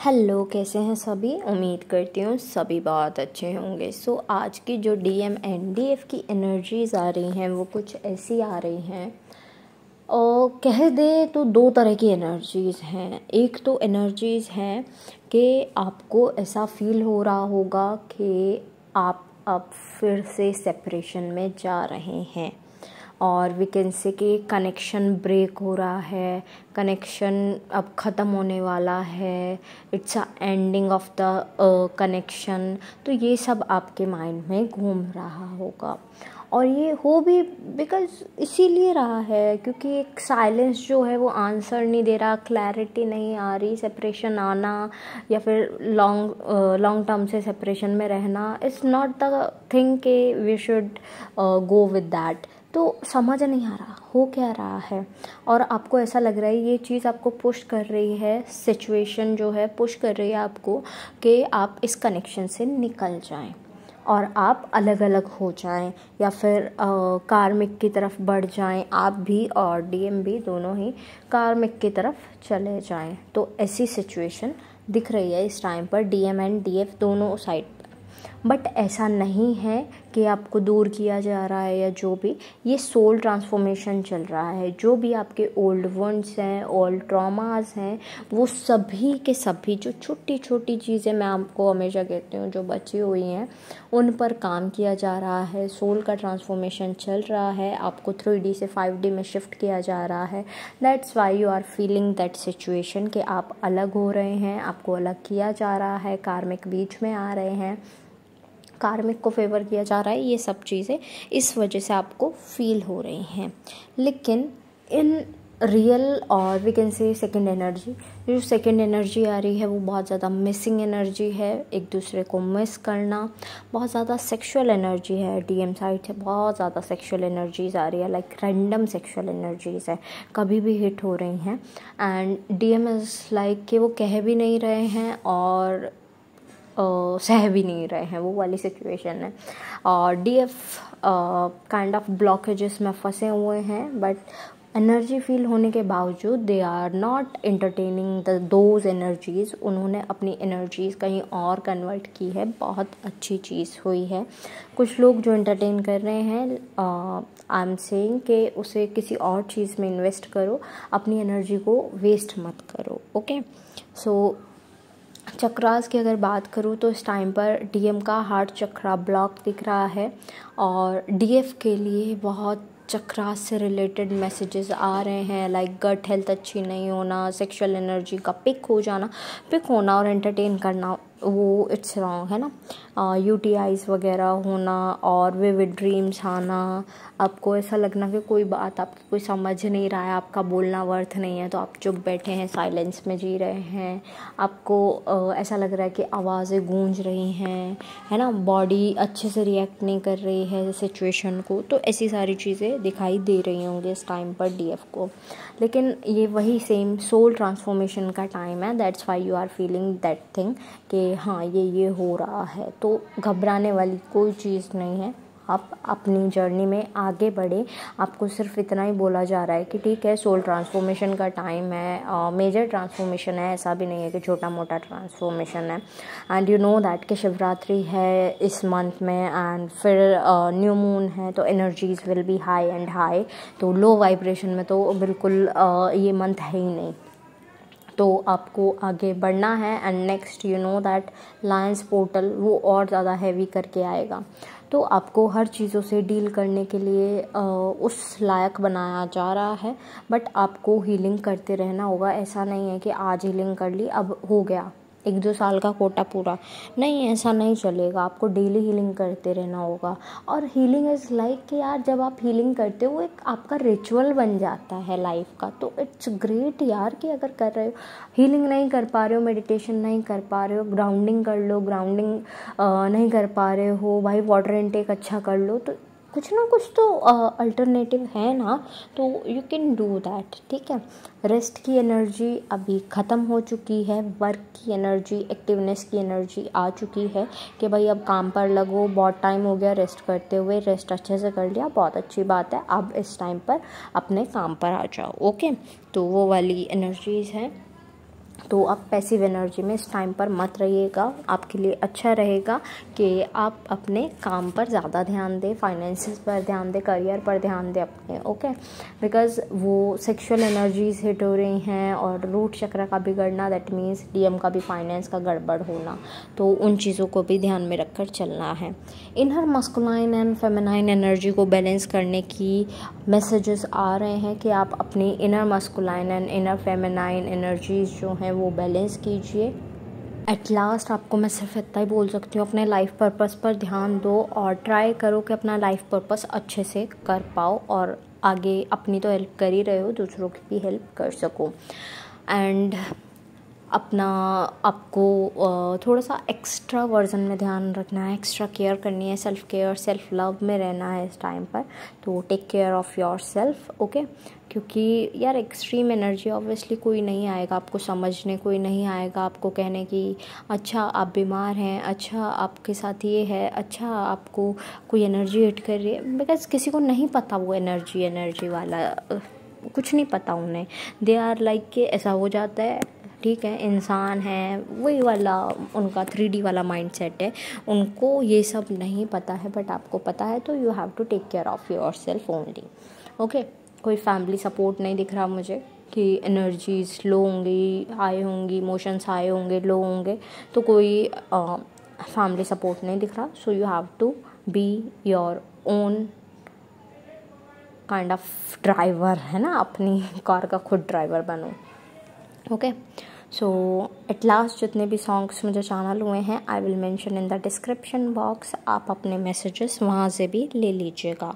Hello, कैसे हैं सभी। उम्मीद करती हूँ सभी बहुत अच्छे होंगे। आज की जो डीएम एंड डीएफ की एनर्जीज़ आ रही हैं वो कुछ ऐसी आ रही हैं, और कह दे तो दो तरह की एनर्जीज़ हैं। एक तो एनर्जीज़ हैं कि आपको ऐसा फील हो रहा होगा कि आप अब फिर से सेपरेशन में जा रहे हैं, और वी कैन से कि कनेक्शन ब्रेक हो रहा है, कनेक्शन अब ख़त्म होने वाला है, it's a ending of the connection. तो ये सब आपके माइंड में घूम रहा होगा, और ये हो भी बिकॉज इसीलिए रहा है क्योंकि एक साइलेंस जो है वो आंसर नहीं दे रहा, क्लैरिटी नहीं आ रही। सेपरेशन आना या फिर लॉन्ग टर्म से सेपरेशन में रहना इज़ नॉट द थिंग कि we should go with that. तो समझ नहीं आ रहा हो क्या रहा है, और आपको ऐसा लग रहा है ये चीज़ आपको पुश कर रही है, सिचुएशन जो है पुश कर रही है आपको कि आप इस कनेक्शन से निकल जाएं और आप अलग अलग हो जाएं, या फिर कार्मिक की तरफ बढ़ जाएं। आप भी और डीएम भी दोनों ही कार्मिक की तरफ चले जाएं। तो ऐसी सिचुएशन दिख रही है इस टाइम पर डीएम एंड डीएफ दोनों साइड। बट ऐसा नहीं है कि आपको दूर किया जा रहा है या जो भी, ये सोल ट्रांसफॉर्मेशन चल रहा है। जो भी आपके ओल्ड वंड्स हैं, ओल्ड ट्रॉमास हैं, वो सभी के सभी जो छोटी छोटी चीज़ें मैं आपको हमेशा कहती हूँ जो बची हुई हैं, उन पर काम किया जा रहा है। सोल का ट्रांसफॉर्मेशन चल रहा है, आपको 3D से 5D में शिफ्ट किया जा रहा है। That's why you are feeling that situation कि आप अलग हो रहे हैं, आपको अलग किया जा रहा है, कार्मिक बीच में आ रहे हैं, कार्मिक को फेवर किया जा रहा है। ये सब चीज़ें इस वजह से आपको फील हो रही हैं। लेकिन इन रियल और we can say second energy, जो सेकेंड एनर्जी आ रही है वो बहुत ज़्यादा मिसिंग एनर्जी है, एक दूसरे को मिस करना। बहुत ज़्यादा सेक्सुअल एनर्जी है, डीएम साइड से बहुत ज़्यादा सेक्सुअल एनर्जीज आ रही है, लाइक रैंडम सेक्सुअल एनर्जीज है, कभी भी हिट हो रही हैं। एंड डीएम इज़ लाइक कि वो कह भी नहीं रहे हैं और सह भी नहीं रहे हैं, वो वाली सिचुएशन है। और डीएफ काइंड ऑफ ब्लॉकेजेस में फंसे हुए हैं, बट एनर्जी फील होने के बावजूद they are not entertaining those energies. उन्होंने अपनी एनर्जीज़ कहीं और कन्वर्ट की है, बहुत अच्छी चीज़ हुई है। कुछ लोग जो एंटरटेन कर रहे हैं, आई एम सेइंग कि उसे किसी और चीज़ में इन्वेस्ट करो, अपनी एनर्जी को वेस्ट मत करो। ओके, सो चक्रास की अगर बात करूँ तो इस टाइम पर डीएम का हार्ट चक्रा ब्लॉक दिख रहा है, और डीएफ के लिए बहुत चक्रास से रिलेटेड मैसेजेस आ रहे हैं, लाइक गट हेल्थ अच्छी नहीं होना, सेक्सुअल एनर्जी का पिक होना और एंटरटेन करना, वो इट्स रॉन्ग है ना। यूटीआईज वगैरह होना और विविड ड्रीम्स आना, आपको ऐसा लगना कि कोई बात आपकी कोई समझ नहीं रहा है, आपका बोलना वर्थ नहीं है, तो आप चुप बैठे हैं, साइलेंस में जी रहे हैं। आपको ऐसा लग रहा है कि आवाज़ें गूंज रही हैं, है ना, बॉडी अच्छे से रिएक्ट नहीं कर रही है सिचुएशन को। तो ऐसी सारी चीज़ें दिखाई दे रही होंगी इस टाइम पर डीएफ को। लेकिन ये वही सेम सोल ट्रांसफॉर्मेशन का टाइम है, that's why you are feeling that thing कि हाँ ये हो रहा है। तो घबराने वाली कोई चीज़ नहीं है, आप अपनी जर्नी में आगे बढ़े। आपको सिर्फ इतना ही बोला जा रहा है कि ठीक है, सोल ट्रांसफॉर्मेशन का टाइम है, मेजर ट्रांसफॉर्मेशन है, ऐसा भी नहीं है कि छोटा मोटा ट्रांसफॉर्मेशन है। एंड यू नो दैट कि शिवरात्रि है इस मंथ में, एंड फिर न्यू मून है, तो energies will be high and high. तो लो वाइब्रेशन में तो बिल्कुल ये मंथ है ही नहीं, तो आपको आगे बढ़ना है। And next you know that Lions portal वो और ज़्यादा हैवी करके आएगा, तो आपको हर चीज़ों से डील करने के लिए उस लायक बनाया जा रहा है। बट आपको हीलिंग करते रहना होगा, ऐसा नहीं है कि आज हीलिंग कर ली अब हो गया 1-2 साल का कोटा पूरा, नहीं, ऐसा नहीं चलेगा। आपको डेली हीलिंग करते रहना होगा। और हीलिंग इज़ लाइक कि यार जब आप हीलिंग करते हो वो एक आपका रिचुअल बन जाता है लाइफ का। तो इट्स ग्रेट यार कि अगर कर रहे हो, हीलिंग नहीं कर पा रहे हो, मेडिटेशन नहीं कर पा रहे हो, ग्राउंडिंग कर लो, ग्राउंडिंग नहीं कर पा रहे हो भाई, वाटर इनटेक अच्छा कर लो, तो कुछ ना कुछ तो अल्टरनेटिव है ना, तो यू कैन डू दैट। ठीक है, रेस्ट की एनर्जी अभी ख़त्म हो चुकी है, वर्क की एनर्जी, एक्टिवनेस की एनर्जी आ चुकी है कि भाई अब काम पर लगो, बहुत टाइम हो गया रेस्ट करते हुए, रेस्ट अच्छे से कर लिया, बहुत अच्छी बात है, अब इस टाइम पर अपने काम पर आ जाओ। ओके, तो वो वाली एनर्जीज़ हैं। तो आप पैसिव एनर्जी में इस टाइम पर मत रहिएगा। आपके लिए अच्छा रहेगा कि आप अपने काम पर ज़्यादा ध्यान दें, फाइनेंसेस पर ध्यान दें, करियर पर ध्यान दें अपने, ओके। बिकॉज़ वो सेक्सुअल एनर्जीज हिट हो रही हैं और रूट चक्र का बिगड़ना, दैट मीन्स डीएम का भी फाइनेंस का गड़बड़ होना, तो उन चीज़ों को भी ध्यान में रखकर चलना है। Inner masculine and feminine energy को बैलेंस करने की मैसेजेस आ रहे हैं कि आप अपनी inner masculine and inner feminine energies जो हैं वो बैलेंस कीजिए। एट लास्ट आपको मैं सिर्फ इतना ही बोल सकती हूँ, अपने लाइफ पर्पस पर ध्यान दो और ट्राई करो कि अपना लाइफ पर्पस अच्छे से कर पाओ और आगे अपनी तो हेल्प कर ही रहे हो, दूसरों की भी हेल्प कर सको। एंड अपना आपको थोड़ा सा एक्स्ट्रा वर्जन में ध्यान रखना है, एक्स्ट्रा केयर करनी है, सेल्फ केयर सेल्फ लव में रहना है इस टाइम पर। तो take care of yourself, okay. क्योंकि यार एक्सट्रीम एनर्जी ऑब्वियसली कोई नहीं आएगा आपको समझने, कोई नहीं आएगा आपको कहने की अच्छा आप बीमार हैं, अच्छा आपके साथ ये है, अच्छा आपको कोई एनर्जी हिट कर रही है। बिकॉज़ किसी को नहीं पता वो एनर्जी वाला कुछ नहीं पता उन्हें। दे आर लाइक कि ऐसा हो जाता है, ठीक है, इंसान है, वही वाला उनका 3D वाला माइंडसेट है, उनको ये सब नहीं पता है, बट आपको पता है। तो you have to take care of yourself only, okay. कोई फैमिली सपोर्ट नहीं दिख रहा मुझे कि एनर्जीज लो होंगी, हाई होंगी, इमोशंस हाई होंगे, लो होंगे, तो कोई फैमिली सपोर्ट नहीं दिख रहा। So you have to be your own kind of driver, है ना, अपनी कार का खुद ड्राइवर बनो, ओके। सो एट लास्ट जितने भी सॉन्ग्स मुझे चैनल हुए हैं I will mention in the description box, आप अपने मैसेजेस वहाँ से भी ले लीजिएगा।